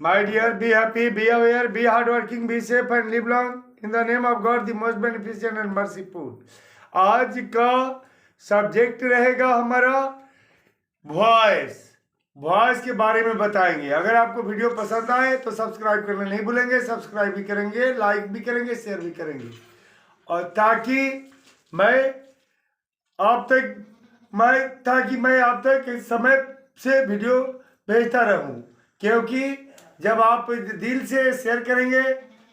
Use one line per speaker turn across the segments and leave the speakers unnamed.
My dear, be happy, be aware, be hardworking, be safe and live long in the name of God, the most beneficent and merciful. आज का subject रहेगा हमारा voice. Voice के बारे में बताएंगे। अगर आपको वीडियो पसंद आए तो सब्सक्राइब करना नहीं भूलेंगे। सब्सक्राइब भी करेंगे, लाइक भी करेंगे, शेयर भी करेंगे, और ताकि मैं आप तक समय से वीडियो भेजता रहूं। क्योंकि जब आप दिल से शेयर करेंगे,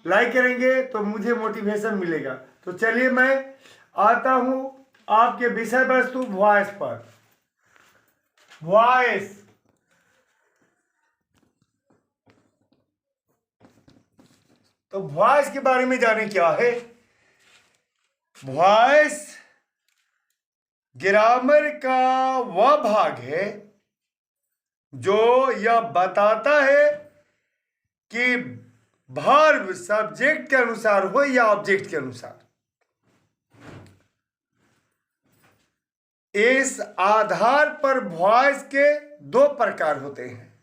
लाइक करेंगे, तो मुझे मोटिवेशन मिलेगा। तो चलिए मैं आता हूं आपके विषय वस्तु वॉइस पर। वॉइस, तो वॉइस के बारे में जाने क्या है। वॉइस ग्रामर का वह भाग है जो यह बताता है कि वर्ब सब्जेक्ट के अनुसार हो या ऑब्जेक्ट के अनुसार। इस आधार पर वॉइस के दो प्रकार होते हैं,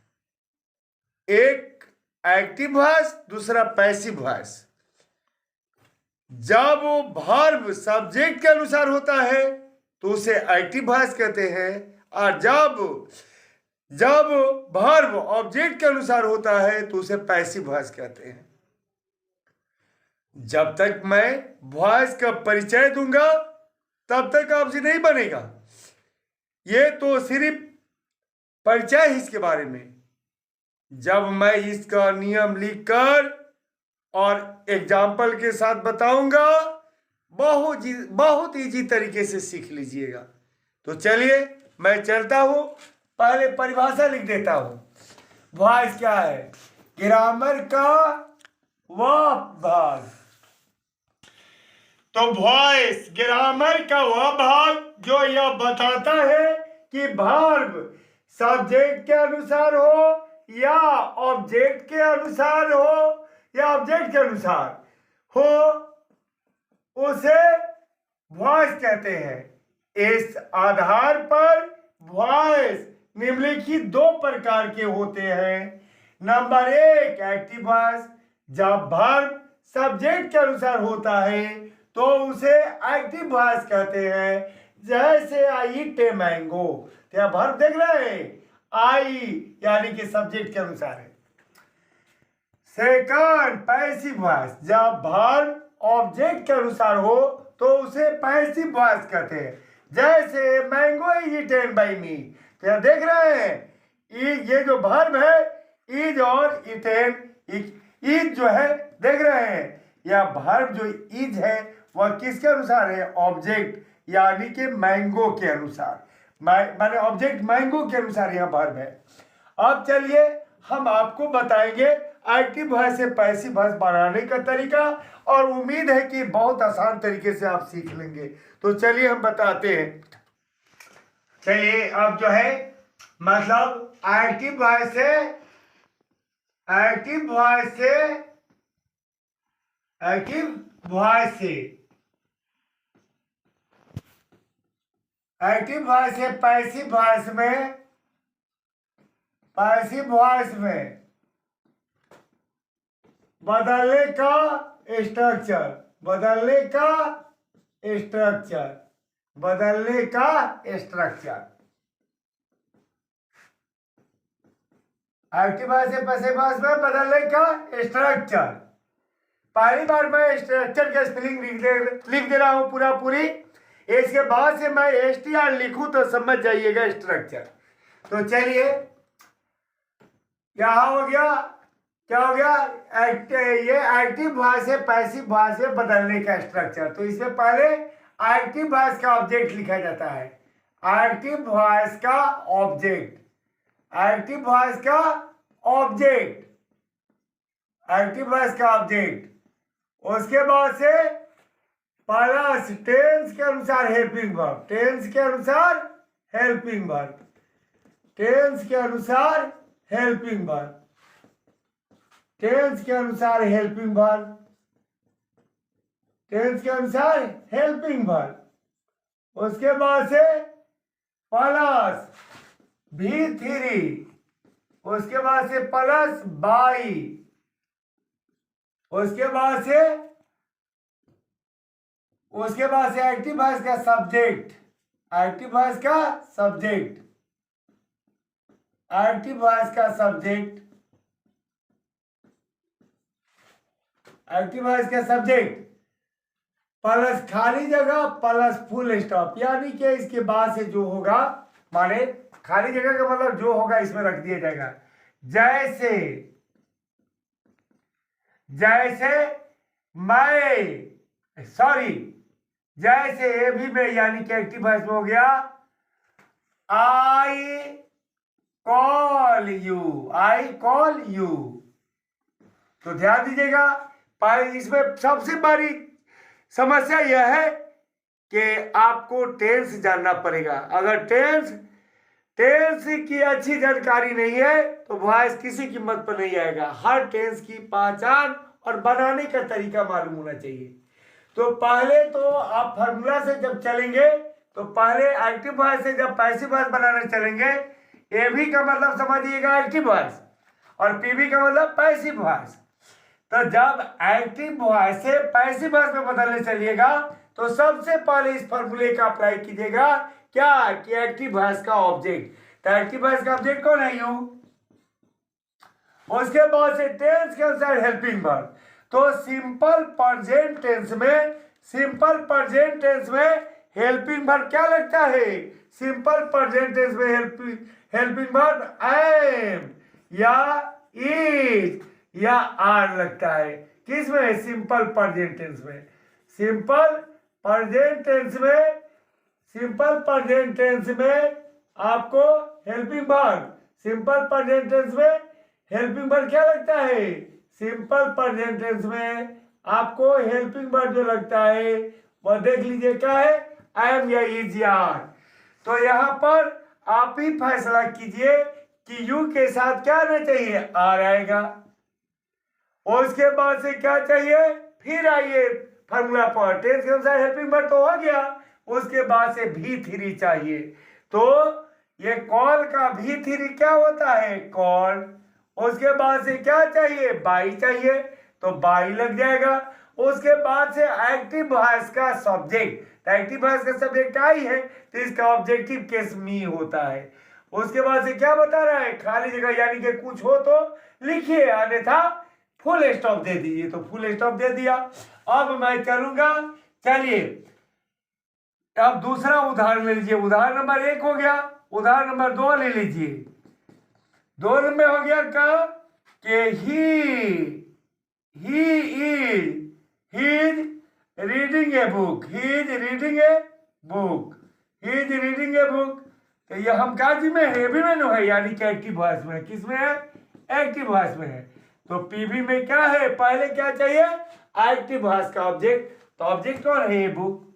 एक एक्टिव वॉइस, दूसरा पैसिव वॉइस। जब वो वर्ब सब्जेक्ट के अनुसार होता है तो उसे एक्टिव वॉइस कहते हैं, और जब वर्ब ऑब्जेक्ट के अनुसार होता है तो उसे पैसिव वॉइस कहते हैं। जब तक मैं वॉइस का परिचय दूंगा तब तक आपसे नहीं बनेगा। ये तो सिर्फ परिचय है इसके बारे में। जब मैं इसका नियम लिखकर और एग्जाम्पल के साथ बताऊंगा, बहुत इजी तरीके से सीख लीजिएगा। तो चलिए मैं चलता हूं, पहले परिभाषा लिख देता हूं। वॉइस क्या है? ग्रामर का वह भाग। तो वॉइस ग्रामर का वह भाग जो यह बताता है कि वर्ब सब्जेक्ट के अनुसार हो या ऑब्जेक्ट के अनुसार हो या ऑब्जेक्ट के अनुसार हो, उसे वॉइस कहते हैं। इस आधार पर वॉइस निम्नलिखित दो प्रकार के होते हैं। नंबर एक, एक्टिव वॉइस। जब वर्ब सब्जेक्ट के अनुसार होता है तो उसे एक्टिव वॉइस कहते हैं। जैसे आई ईट ए मैंगो, क्या वर्ब देख रहे हैं? आई यानी कि सब्जेक्ट के अनुसार है। Second, passive voice. जब वर्ब ऑब्जेक्ट के अनुसार हो तो उसे पैसिव वॉइस कहते हैं। जैसे मैंगो इज ईटेन बाय मी, क्या देख रहे हैं? ये जो वर्ब है इज और ईटेन, इज जो है देख रहे हैं, या वर्ब जो इज है वह किसके अनुसार है? ऑब्जेक्ट यानी कि मैंगो के अनुसार। माने ऑब्जेक्ट मैंगो के अनुसार यह वर्ब है। अब चलिए हम आपको बताएंगे एक्टिव वॉइस से पैसिव वॉइस बनाने का तरीका, और उम्मीद है कि बहुत आसान तरीके से आप सीख लेंगे। तो चलिए हम बताते हैं। चलिए अब जो है मतलब एक्टिव वॉइस से पैसिव वॉइस में बदलने का स्ट्रक्चर। एक्टिव वॉइस से पैसिव वॉइस में बदलने का स्ट्रक्चर। पहली बार मैं स्ट्रक्चर का स्पेलिंग लिख दे रहा हूं पूरी। इसके बाद से मैं STR लिखूं तो समझ जाइएगा स्ट्रक्चर। तो चलिए क्या हो गया? ये एक्टिव वॉइस से पैसिव वॉइस में बदलने का स्ट्रक्चर। तो इससे पहले एक्टिव वॉइस का ऑब्जेक्ट लिखा जाता है। एक्टिव वॉइस का ऑब्जेक्ट, उसके बाद से प्लस टेंस के अनुसार हेल्पिंग वर्ब, टेंस के अनुसार हेल्पिंग वर्ब। उसके बाद से प्लस V3 उसके बाद से प्लस बाई, उसके बाद से एक्टिव वॉइस का सब्जेक्ट, एक्टिव वॉइस का सब्जेक्ट, एक्टिव वॉइस का सब्जेक्ट, एक्टिव वॉइस का सब्जेक्ट प्लस खाली जगह प्लस फुल स्टॉप, यानी कि इसके बाद से जो होगा, माने खाली जगह का मतलब जो होगा इसमें रख दिया जाएगा। जैसे मैं, सॉरी, जैसे ये भी मैं यानी कि एक्टिव वॉइस में हो गया, आई कॉल यू। तो ध्यान दीजिएगा, इसमें सबसे बड़ी समस्या यह है कि आपको टेंस जानना पड़ेगा। अगर टेंस की अच्छी जानकारी नहीं है तो वॉइस किसी कीमत पर नहीं आएगा। हर टेंस की पहचान और बनाने का तरीका मालूम होना चाहिए। तो पहले तो आप फार्मूला से जब चलेंगे तो पहले एक्टिव वॉइस से जब पैसिव वॉइस बनाने चलेंगे, एवी का मतलब समझिएगा एक्टिव वॉइस और पीवी का मतलब पैसिव वॉइस। तो जब एक्टिव वॉइस से पैसिव वॉइस में बदलने चलिएगा तो सबसे पहले इस फॉर्मूले का अप्लाई कीजिएगा, क्या कि एक्टिव वॉइस का ऑब्जेक्ट। तो एक्टिव वॉइस का ऑब्जेक्ट कौन है? यू। उसके बाद से टेंस के अनुसार हेल्पिंग वर्ब। तो सिंपल प्रेजेंट टेंस में हेल्पिंग वर्ब क्या लगता है? सिंपल प्रेजेंट टेंस में हेल्पिंग वर्ब एम या इज या आर लगता है। किसमें? सिंपल प्रेजेंट टेंस में। सिंपल प्रेजेंट टेंस में आपको helping verb, simple present tense में हेल्पिंग वर्ब क्या लगता है? सिंपल प्रेजेंट टेंस में आपको हेल्पिंग वर्ब जो लगता है वह देख लीजिए क्या है? एम या इज या आर। तो यहाँ पर आप ही फैसला कीजिए कि यू के साथ क्या आना चाहिए? आर आएगा। और उसके बाद से क्या चाहिए? फिर आइए फॉर्मूला पर, टेंस के अनुसार हेल्पिंग वर्ब तो हो गया, उसके बाद से V3 चाहिए। तो ये कॉल का V3 क्या होता है? कॉल। उसके बाद से क्या चाहिए? बाई चाहिए, तो बाई लग जाएगा। उसके बाद से एक्टिव वॉइस का सब्जेक्ट, तो एक्टिव वॉइस का सब्जेक्ट आई है तो इसका ऑब्जेक्टिव केस मी होता है। उसके बाद से क्या बता रहा है? खाली जगह, यानी कि कुछ हो तो लिखिए, अन्यथा फुल स्टॉप दे दीजिए। तो फुल स्टॉप दे दिया। अब मैं चलूंगा, चलिए अब दूसरा उदाहरण ले लीजिए। उदाहरण नंबर 1 हो गया, उदाहरण नंबर 2 ले लीजिए। 2 नंबर हो गया क्या कि he is reading a book, तो ये हम काजी में है, भी में है, यानी कि एक्टिव वॉइस में। किस में है? एक्टिव वॉइस में है। तो पीवी में क्या है? पहले क्या चाहिए? एक्टिव वॉइस का ऑब्जेक्ट। तो ऑब्जेक्ट कौन है? ये बुक,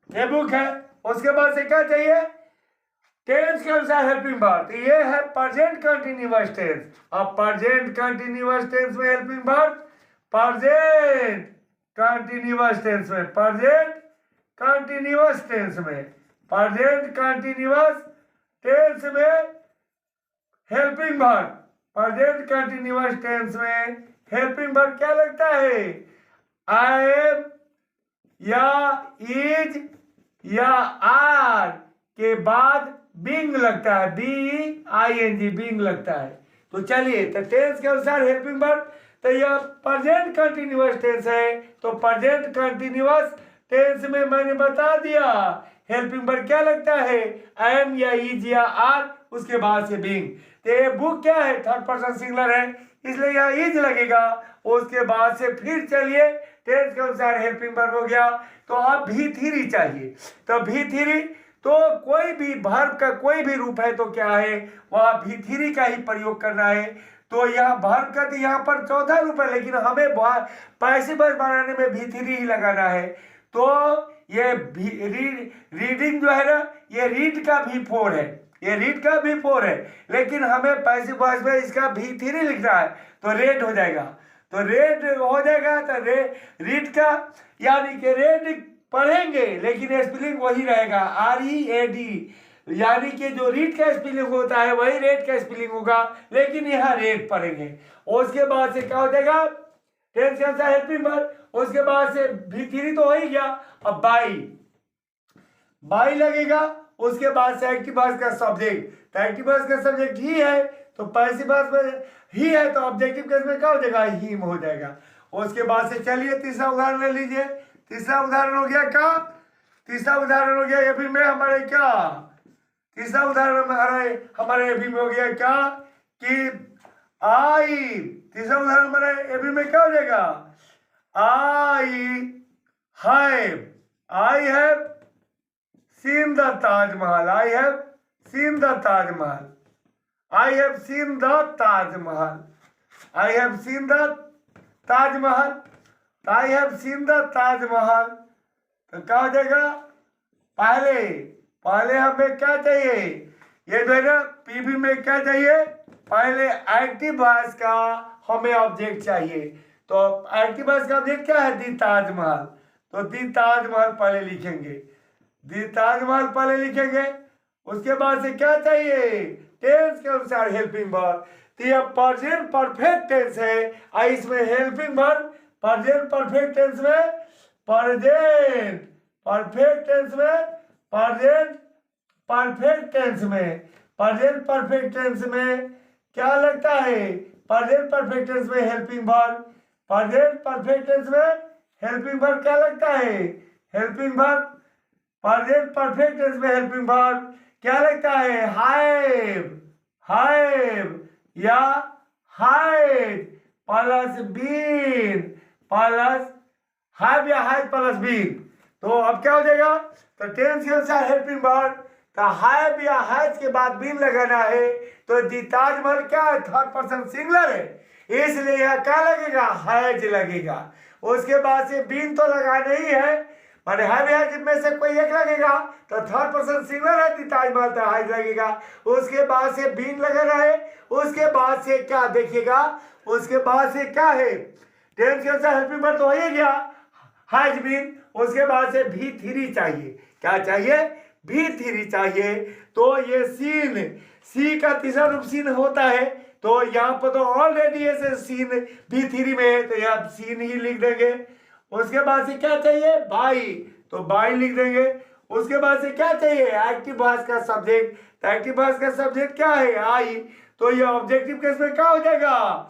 ये बुक है। उसके बाद से क्या चाहिए? टेंस के अनुसार हेल्पिंग वर्ब, तो ये है प्रेजेंट कंटीन्यूअस टेंस। अब प्रेजेंट कंटीन्यूअस टेंस में helping verb, present continuous tense में helping verb, present continuous tense में हेल्पिंग वर्ब क्या लगता है? आई एम या इज या आर के बाद बीइंग लगता है, BING, बीइंग लगता है। तो चलिए, तो टेंस के अनुसार हेल्पिंग वर्ब, तो यह प्रेजेंट कंटीन्यूअस टेंस है। तो प्रेजेंट कंटीन्यूअस टेंस में मैंने बता दिया हेल्पिंग वर्ब क्या लगता है? एम या इज या आर, उसके बाद से बीइंग। तो ये बुक क्या है? थर्ड पर्सन सिंगुलर है, इसलिए यहाँ इज लगेगा। उसके बाद से फिर चलिए टेंस के अनुसार हेल्पिंग वर्ब हो गया। तो अब V3 चाहिए। तो V3, तो कोई भी वर्ब का कोई भी रूप है तो क्या है? वहाँ V3 का ही प्रयोग करना है। तो यहाँ वर्ब का तो यहाँ पर 14 रूप है, लेकिन हमें पैसिव वॉइस बनाने में V3 ही लगाना है। तो ये रीडिंग जो है ना, ये रीड का V4 है, लेकिन हमें पैसिव वॉइस में इसका V3 लिखना है। तो रेड हो जाएगा, तो रीड का, यानी कि रेड पढ़ेंगे लेकिन स्पेलिंग वही रहेगा, READ। यानी कि जो रीड का स्पेलिंग होता है वही रेड का स्पेलिंग होगा, लेकिन यहाँ रेड पढ़ेंगे। उसके बाद से क्या हो जाएगा, टेंस के अनुसार हेल्पिंग वर्ब। उसके बाद से V3 तो हो ही गया, अब बाई लगेगा। उसके बाद से एक्टिव वॉइस का सब्जेक्ट, तो एक्टिव वॉइस का सब्जेक्ट ही है, तो पैसिव वॉइस में ही है, तो ऑब्जेक्टिव केस में क्या हो जाएगा, हिम हो जाएगा। उसके बाद से चलिए तीसरा उदाहरण ले लीजिए। तीसरा उदाहरण हो गया क्या, तीसरा उदाहरण हो गया एबी में हमारे क्या, तीसरा उदाहरण हमारे एबी में हो गया क्या कि आई, तीसरा उदाहरण हमारे एबी में क्या हो जाएगा, I have seen the Taj Mahal. I have seen the Taj Mahal. I have seen the Taj Mahal. I have seen the Taj Mahal. I have seen the Taj Mahal. तो क्या हो जाएगा, पहले हमें क्या चाहिए, ये जो है ना पीबी में क्या चाहिए, पहले एक्टिव वॉइस का हमें ऑब्जेक्ट चाहिए। तो एक्टिव वॉइस का ऑब्जेक्ट क्या है, दी ताजमहल। तो दी ताजमहल पहले लिखेंगे, दी ताजमहल पहले लिखेंगे। उसके बाद से क्या चाहिए, टेंस के अनुसार हेल्पिंग वर्ब। तो यह प्रेजेंट परफेक्ट टेंस है, इसमें helping verb present perfect tense में, प्रेजेंट परफेक्ट टेंस में, प्रेजेंट परफेक्ट टेंस में, प्रेजेंट परफेक्ट टेंस में क्या लगता है, प्रेजेंट परफेक्ट टेंस में helping verb, present perfect tense में हेल्पिंग वर्ब क्या लगता है, helping verb. Present perfect tense में हेल्पिंग वर्ब क्या लगता है, हैव या had plus been, plus have या हैड प्लस बीन। तो अब क्या हो जाएगा, तो टेंस के अनुसार हेल्पिंग वर्ब, तो हैव या हैज के बाद बीन लगाना है। तो दी ताजमहल क्या है, थर्ड पर्सन सिंगुलर है, इसलिए यहाँ क्या लगेगा, हैज लगेगा। उसके बाद से बीन तो लगाना ही है, माने हैव या में से कोई एक लगेगा, तो थर्ड पर्सन सिंगुलर है, दी ताजमहल तो हैज लगेगा। उसके बाद से बीन लगाना है। उसके बाद से क्या देखिएगा, उसके बाद से क्या है, टेंस के अनुसार हेल्पिंग वर्ब तो हो ही गया, हैज बीन। उसके बाद से V3 चाहिए, क्या चाहिए, V3 चाहिए। तो ये सीन, सी का तीसरा रूप सीन होता है, तो यहाँ पर तो ऑलरेडी ऐसे सीन V3 में है, तो यहाँ सीन ही लिख देंगे। उसके बाद से क्या चाहिए, बाई, तो बाई लिख देंगे। उसके बाद से क्या चाहिए, एक्टिव वॉइस का सब्जेक्ट, तो एक्टिव वॉइस का सब्जेक्ट क्या है, आई। तो ये ऑब्जेक्टिव केस में क्या हो जाएगा,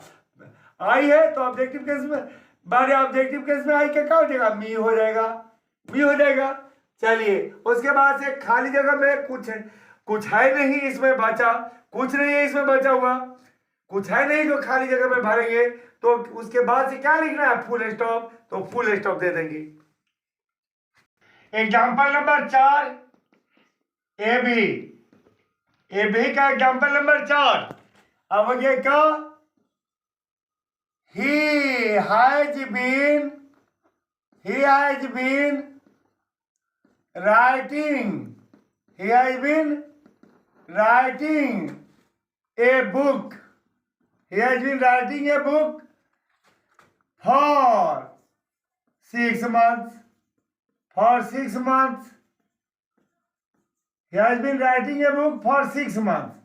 आई है, तो ऑब्जेक्टिव केस में, बारे ऑब्जेक्टिव केस में आई के क्या हो जाएगा, मी हो जाएगा, मी हो जाएगा। चलिए उसके बाद से खाली जगह में कुछ है नहीं इसमें बचा, कुछ नहीं है इसमें बचा हुआ, कुछ है नहीं जो खाली जगह में भरेंगे। तो उसके बाद से क्या लिखना है, फुल स्टॉप, तो फुल स्टॉप दे देंगे। एग्जाम्पल नंबर 4 ए बी का एग्जाम्पल नंबर 4। अब ये क्या, he has been writing, he has been writing a book, he has been writing a book for 6 months, for 6 months, he has been writing a book for 6 months।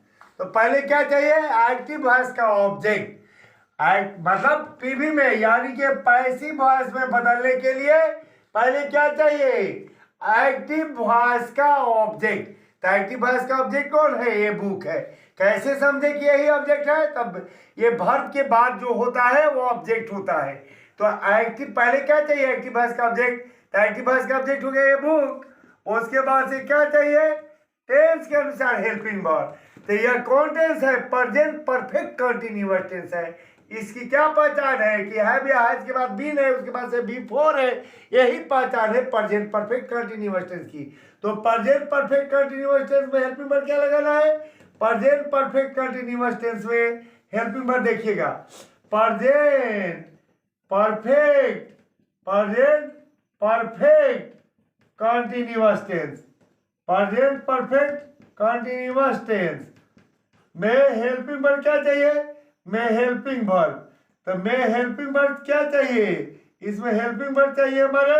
तो पहले क्या चाहिए, active voice का object, मतलब PV में यानी कि passive voice में बदलने के लिए पहले क्या चाहिए, एक्टिव वॉइस का ऑब्जेक्ट। तो एक्टिव वॉइस का ऑब्जेक्ट कौन है, ये बुक है। कैसे समझे कि यही ऑब्जेक्ट है, तब ये वर्ब के बाद जो होता है वो ऑब्जेक्ट होता है। तो एक्टिव पहले क्या चाहिए, एक्टिव वॉइस का ऑब्जेक्ट, तो एक्टिव वॉइस का ऑब्जेक्ट हो गया ये बुक। उसके बाद से क्या चाहिए, टेंस के अनुसार हेल्पिंग वर्ब। तो यह कौन टेंस है, प्रेजेंट परफेक्ट कंटिन्यूअस टेंस है। इसकी क्या पहचान है कि हैव या हैज के बाद बीन है, उसके बाद से B4 है, यही पहचान है प्रेजेंट परफेक्ट कंटिन्यूअस टेंस की। तो प्रेजेंट परफेक्ट कंटिन्यूअस टेंस में हेल्पिंग वर्ब क्या लगाना है, प्रेजेंट परफेक्ट कंटिन्यूअस टेंस में हेल्पिंग वर्ब देखिएगा, present perfect continuous tense, present perfect continuous tense में हेल्पिंग वर्ब क्या चाहिए, में हेल्पिंग वर्ब। तो में हेल्पिंग वर्ब क्या चाहिए, इसमें हेल्पिंग वर्ब चाहिए हमारे,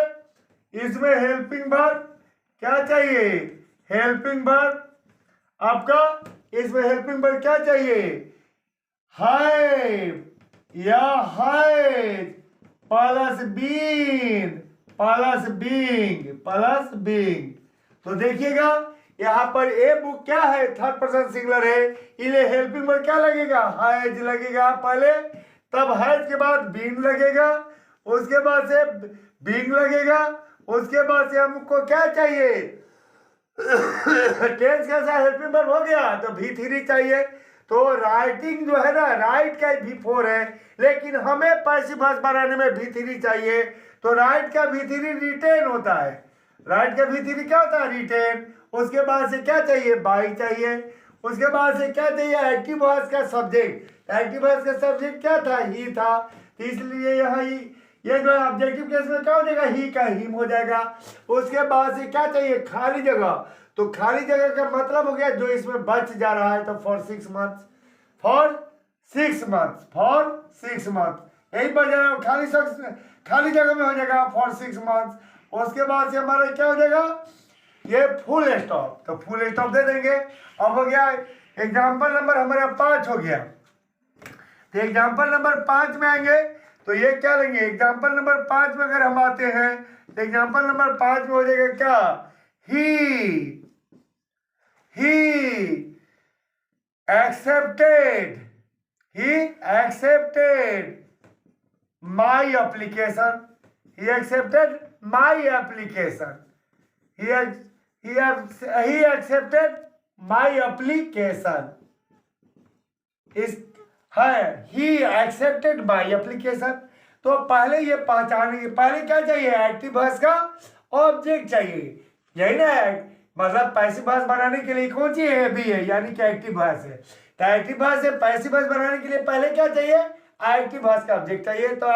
इसमें हेल्पिंग वर्ब क्या चाहिए, हेल्पिंग वर्ब आपका इसमें हेल्पिंग वर्ब क्या चाहिए, हाइव या had plus been plus being. तो देखिएगा यहाँ पर ए बुक क्या है, थर्ड पर्सन सिंगुलर है, इसलिए हेल्पिंग वर्ब क्या लगेगा, हैज लगेगा पहले, तब हैज के बाद बीन लगेगा, उसके बाद से बीइंग लगेगा, उसके बाद से हमको क्या चाहिए टेंस कैसा हेल्पिंग वर्ब हो गया, तो V3 चाहिए। तो राइटिंग जो है ना, राइट का V4 है, लेकिन हमें पैसिव वॉइस बनाने में V3 चाहिए, तो राइट का V3 रिटेन होता है। राइट का V3 क्या होता है, रिटेन। उसके बाद से क्या चाहिए, बाई चाहिए। उसके बाद से क्या चाहिए, एक्टिव वॉइस का सब्जेक्ट। एक्टिव वॉइस का सब्जेक्ट क्या था, ही था, तो इसलिए यहाँ ही ये जो है ऑब्जेक्टिव केस में क्या हो जाएगा, ही का हिम हो जाएगा। उसके बाद से क्या चाहिए, खाली जगह। तो खाली जगह का मतलब हो गया जो इसमें बच जा रहा है, तो फॉर 6 मंथ्स, फॉर 6 मंथ यही बच जा रहा है, खाली जगह में हो जाएगा फॉर 6 मंथ्स। उसके बाद से हमारा क्या हो जाएगा, ये फुल स्टॉप, तो फुल स्टॉप दे देंगे। अब हो गया एग्जाम्पल नंबर हमारे 5 हो गया। तो एग्जाम्पल नंबर 5 में आएंगे तो ये क्या लेंगे, एग्जाम्पल नंबर 5 में अगर हम आते हैं तो एग्जाम्पल नंबर 5 में हो जाएगा क्या, ही accepted my application, he accepted my application इस है, ही एक्सेप्टेड बाय एप्लीकेशन। तो पहले ये पहचानेंगे, पहले क्या चाहिए, एक्टिव वॉइस का ऑब्जेक्ट चाहिए, यही ना है, मतलब पैसिव वॉइस बनाने के लिए कौन सी है, भी है, यानी कि एक्टिव वॉइस है। तो एक्टिव वॉइस से पैसिव वॉइस बनाने के लिए पहले क्या चाहिए, एक्टिव वॉइस का ऑब्जेक्ट चाहिए। तो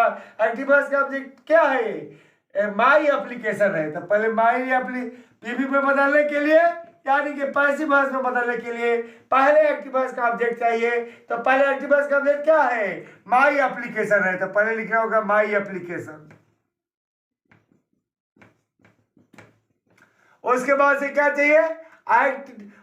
एक्टिव वॉइस का ऑब्जेक्ट क्या है, माई एप्लीकेशन है। तो पहले माई पीवी में बदलने के लिए, यानी कि पैसिव वॉइस में बदलने के लिए पहले एक्टिव वॉइस का ऑब्जेक्ट चाहिए। तो पहले एक्टिव वॉइस का ऑब्जेक्ट क्या है, माई एप्लीकेशन है, तो पहले लिखना होगा माई एप्लीकेशन। उसके बाद से क्या चाहिए,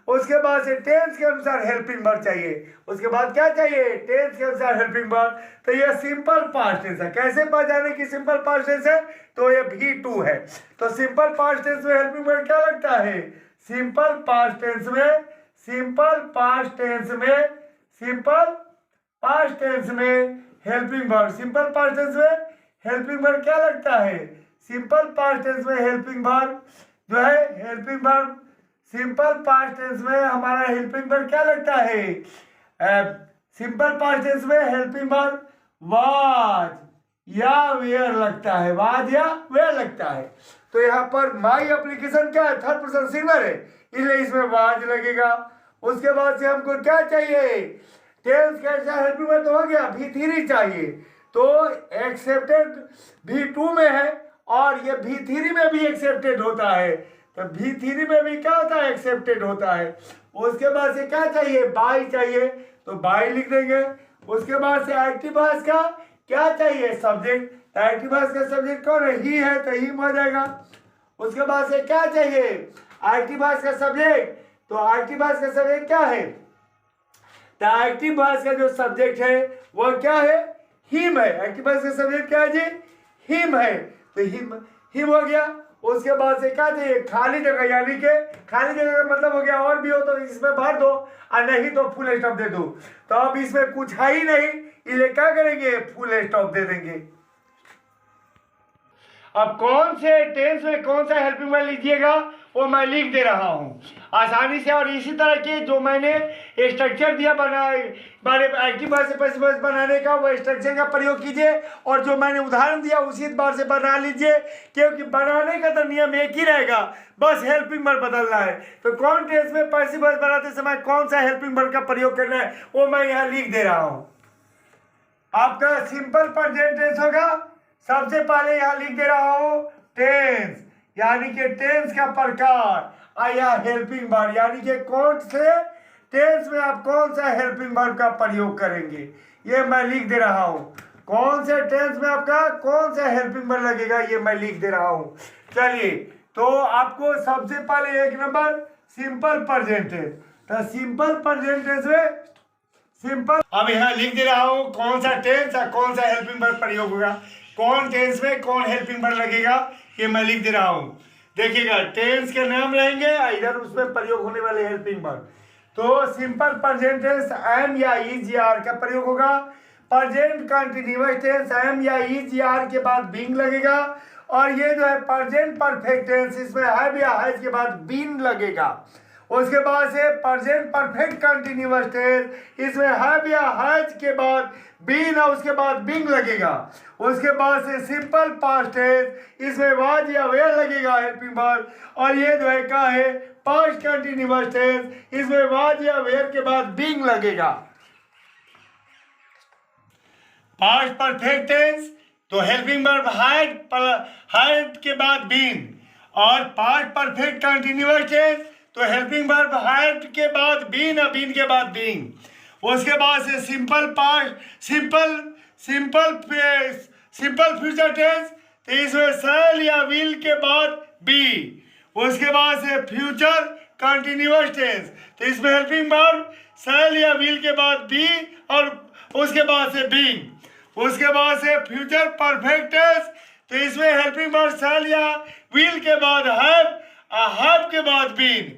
उसके बाद से टेंस के अनुसार हेल्पिंग वर्ब चाहिए। उसके बाद क्या चाहिए, टेंस के अनुसार हेल्पिंग वर्ब। तो ये सिंपल पास्ट टेंस है, कैसे पहचाने कि सिंपल पास्ट टेंस है, तो ये V2 है। तो सिंपल पास्ट टेंस में हेल्पिंग वर्ब क्या लगता है, सिंपल पास्ट टेंस में helping verb, simple past tense में हेल्पिंग वर्ब क्या लगता है, सिंपल पास्ट टेंस में हेल्पिंग वर्ब जो है, helping verb simple past tense में हमारा हेल्पिंग वर्ब क्या लगता है, सिंपल पास्ट टेंस में हेल्पिंग वर्ब वाज या वेयर लगता है, वाज या वेयर लगता है। तो यहाँ पर माई एप्लीकेशन क्या है, थर्ड पर्सन सिंगुलर है, इसलिए इसमें वाज लगेगा। उसके बाद से हमको क्या चाहिए, टेंस कैसा हेल्पिंग वर्ब तो हो गया, V3 चाहिए। तो एक्सेप्टेड V2 में है और ये V3 में भी एक्सेप्टेड होता है, तो V3 में भी क्या होता है, एक्सेप्टेड होता है। उसके बाद से क्या चाहिए, बाई चाहिए, तो बाई लिख देंगे। उसके बाद से एक्टिव वॉइस का क्या चाहिए, सब्जेक्ट, तो एक्टिव वॉइस का सब्जेक्ट कौन है, ही है, तो ही हो जाएगा। उसके बाद से क्या चाहिए, एक्टिव वॉइस का सब्जेक्ट, तो एक्टिव वॉइस का सब्जेक्ट क्या है, तो एक्टिव वॉइस का जो सब्जेक्ट है वो क्या है, हिम है। एक्टिव वॉइस का सब्जेक्ट क्या है जी, हिम है, तो हिम हो गया। उसके बाद से क्या चाहिए, खाली जगह, यानी कि खाली जगह का मतलब हो गया और भी हो तो इसमें भर दो, और नहीं तो फुल स्टॉप दे दो। तो अब इसमें कुछ है ही नहीं, इसलिए क्या करेंगे, फुल स्टॉप दे देंगे। अब कौन से टेंस में कौन सा हेल्पिंग वर्ब लीजिएगा वो मैं लिख दे रहा हूँ आसानी से। और इसी तरह के जो मैंने स्ट्रक्चर दिया एक्टिव वॉइस से पैसिव वॉइस बनाने का, वो स्ट्रक्चर का प्रयोग कीजिए, और जो मैंने उदाहरण दिया उसी बार से बना लीजिए, क्योंकि बनाने का तो नियम एक ही रहेगा, बस हेल्पिंग वर्ब बदलना है। तो कौन टेंस में पैसिव वॉइस बनाते समय कौन सा हेल्पिंग वर्ब का प्रयोग करना है वो मैं यहाँ लिख दे रहा हूँ। आपका सिंपल प्रेजेंट टेंस होगा, सबसे पहले यहाँ लिख दे रहा हूं टेंस, यानी कि टेंस का प्रकार, आया हेल्पिंग वर्ब, यानी कि कौन से टेंस में आप कौन सा हेल्पिंग वर्ब का प्रयोग करेंगे, ये मैं लिख दे रहा हूं। कौन से टेंस में आपका कौन सा हेल्पिंग वर्ब लगेगा ये मैं लिख दे रहा हूं। चलिए, तो आपको सबसे पहले 1 नंबर सिंपल प्रेजेंट टेंस, तो सिंपल प्रेजेंट टेंस में सिंपल। अब यहाँ लिख दे रहा हूँ कौन सा टेंस और कौन सा हेल्पिंग वर्ब प्रयोग होगा, कौन टेंस में कौन हेल्पिंग वर्ब लगेगा, ये मैं लिख दे रहा हूँ। देखिएगा टेंस के नाम रहेंगे इधर उसमें प्रयोग होने वाले हेल्पिंग वर्ब। तो सिंपल प्रेजेंट टेंस एम या इज या आर का प्रयोग होगा। प्रेजेंट कंटिन्यूअस टेंस एम या इज या आर के बाद बीइंग लगेगा। और ये जो है प्रेजेंट परफेक्ट टेंस इसमें हैव या हैज के बाद बीन लगेगा। उसके बाद से प्रेजेंट परफेक्ट कंटिन्यूअस टेंस इसमें हैव या हैज के बाद बीन और उसके बाद बीइंग लगेगा। उसके बाद से सिंपल पास्ट टेंस इसमें वाज या वेयर लगेगा हेल्पिंग वर्ब। और ये जो है क्या है पास्ट कंटिन्यूअस टेंस इसमें वाज या वेयर के बाद बीइंग लगेगा। पास्ट परफेक्ट टेंस तो हेल्पिंग वर्ब हैड के बाद बीन, और पास्ट परफेक्ट कंटिन्यूअस टेंस तो हेल्पिंग वर्ब हैड के बाद बीन और बीन के बाद बीइंग। उसके बाद से simple past simple future tense तो इसमें शैल या विल के बाद बी। उसके बाद से फ्यूचर कंटिन्यूअस टेंस तो इसमें हेल्पिंग वर्ब शैल या विल के बाद बी और उसके बाद से बीइंग। उसके बाद से फ्यूचर परफेक्ट टेंस तो इसमें हेल्पिंग वर्ब शैल या विल के बाद हैव के बाद बीन।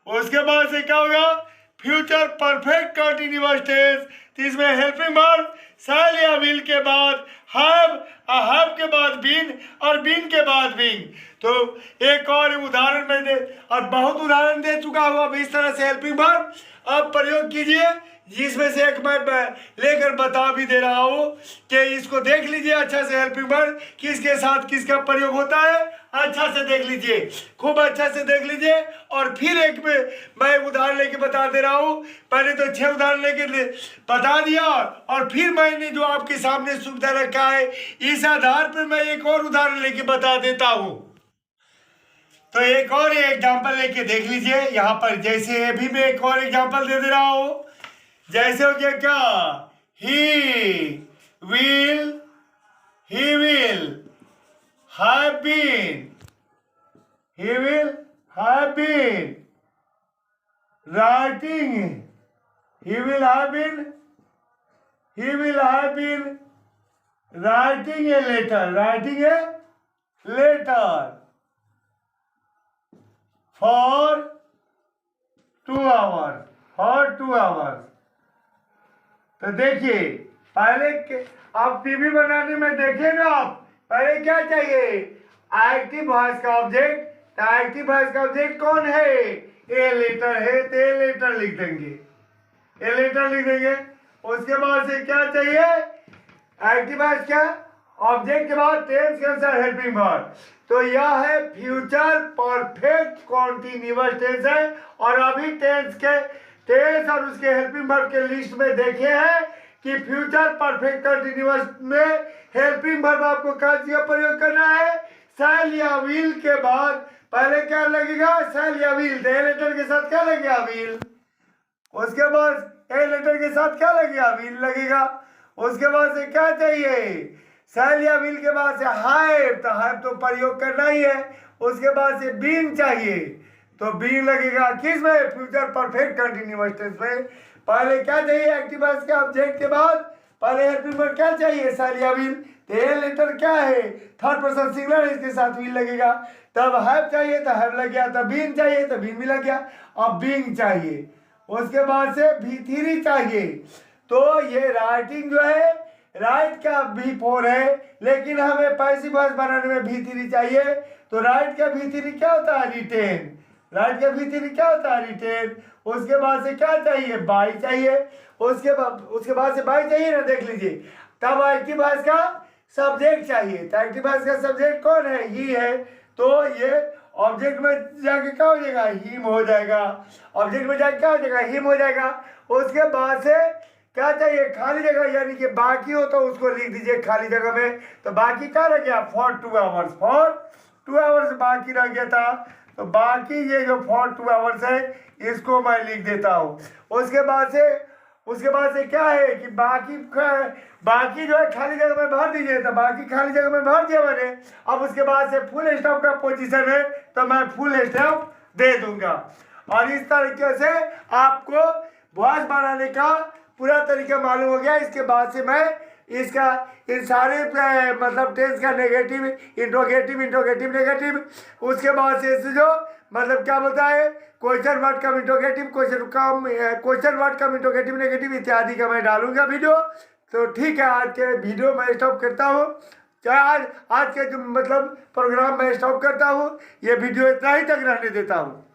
उसके बाद से क्या होगा फ्यूचर परफेक्ट कंटिन्यूअस टेंस तो इसमें हेल्पिंग वर्ब शैल या विल के बाद हैव के बाद बीन और बीन के बाद बीइंग। तो एक और उदाहरण मैं दे और बहुत उदाहरण दे चुका हूँ। अब इस तरह से हेल्पिंग वर्ब आप प्रयोग कीजिए, जिसमें से एक मैं लेकर बता भी दे रहा हूँ कि इसको देख लीजिए अच्छा से हेल्पिंग वर्ब किसके साथ किसका प्रयोग होता है, अच्छा से देख लीजिए, खूब अच्छा से देख लीजिए। और फिर एक मैं उदाहरण लेके बता दे रहा हूँ। पहले तो 6 उदाहरण लेके बता दिया और फिर मैंने जो आपके सामने सुविधा रखा है इस आधार पर मैं एक और उदाहरण लेके बता देता हूँ। तो एक और एग्जाम्पल लेके देख लीजिए यहाँ पर। जैसे अभी मैं एक और एग्जाम्पल दे रहा हूँ। जैसे हो गया क्या he will have been writing he will have been writing a letter for 2 hours। तो देखिए पहले आप टीवी बनाने में देखे ना, आप पहले क्या चाहिए एक्टिव वॉइस का ऑब्जेक्ट। तो एक्टिव वॉइस का ऑब्जेक्ट कौन है, ए लेटर है तो ए लेटर लिख देंगे, ए लेटर लिख देंगे। उसके बाद से क्या चाहिए एक्टिव वॉइस का ऑब्जेक्ट के बाद टेंस के अनुसार हेल्पिंग वर्ब। तो यह है फ्यूचर परफेक्ट कॉन्टिन्यूअस टेंस है। और अभी टेंस और उसके हेल्पिंग वर्ब के लिस्ट में देखे हैं कि फ्यूचर परफेक्ट कंटिन्यूअस में हेल्पिंग वर्ब आपको क्या प्रयोग करना है शैल या विल के बाद पहले क्या लगेगा शैल या विल। ए लेटर के साथ क्या लगेगा विल। उसके बाद ए लेटर के साथ क्या लगेगा विल लगेगा। उसके बाद से क्या चाहिए शैल या विल के बाद से हैव तो प्रयोग करना ही है। उसके बाद से बीन चाहिए तो बीन लगेगा किस में फ्यूचर परफेक्ट कंटिन्यूअस टेंस में। पहले क्या चाहिए एक्टिव वॉइस के ऑब्जेक्ट के बाद पहले हेल्पिंग वर्ब क्या चाहिए शैल या विल। तो ए लेटर क्या है थर्ड पर्सन सिंगुलर इसके साथ विल लगेगा। तब हैव चाहिए तो हैव लग गया, तब बीन चाहिए तो बीन भी लग गया। अब बीइंग चाहिए उसके बाद से V3 चाहिए। तो ये राइटिंग जो है राइट का V4 है, लेकिन हमें पैसिव वॉइस बनाने में V3 चाहिए। तो राइट का V3 क्या होता है रिटेन। राइट का V3 क्या होता है रिटेन। उसके बाद से क्या चाहिए बाई चाहिए। उसके बाद से बाई चाहिए ना देख लीजिए। तब एक्टिव वॉइस का सब्जेक्ट चाहिए। तो एक्टिव वॉइस का सब्जेक्ट कौन है ही है। तो ये ऑब्जेक्ट में जाके क्या हो जाएगा हिम हो जाएगा। ऑब्जेक्ट में जाके क्या हो जाएगा हिम हो जाएगा। उसके बाद से क्या चाहिए खाली जगह, यानी कि बाकी हो तो उसको लिख दीजिए खाली जगह में। तो बाकी क्या रह गया फॉर 2 आवर्स बाकी रह गया था। तो बाकी ये जो फॉर 2 आवर्स है इसको मैं लिख देता हूँ। उसके बाद से क्या है कि बाकी जो है खाली जगह में भर दीजिए। तो बाकी खाली जगह में भर दिया मैंने। अब उसके बाद से फुल स्टॉप का पोजीशन है तो मैं फुल स्टॉप दे दूंगा। और इस तरीके से आपको वॉइस बनाने का पूरा तरीका मालूम हो गया। इसके बाद से मैं इसका इन सारे मतलब टेंस का नेगेटिव इंट्रोगेटिव नेगेटिव, उसके बाद से इसे जो मतलब क्या बोलता है क्वेश्चन वर्ड कम इंट्रोगेटिव, क्वेश्चन वर्ड कम इंट्रोगेटिव नेगेटिव इत्यादि का मैं डालूंगा वीडियो। तो ठीक है, आज के वीडियो मैं स्टॉप करता हूँ। आज के जो मतलब प्रोग्राम मैं स्टॉप करता हूँ। ये वीडियो इतना ही तक रहने देता हूँ।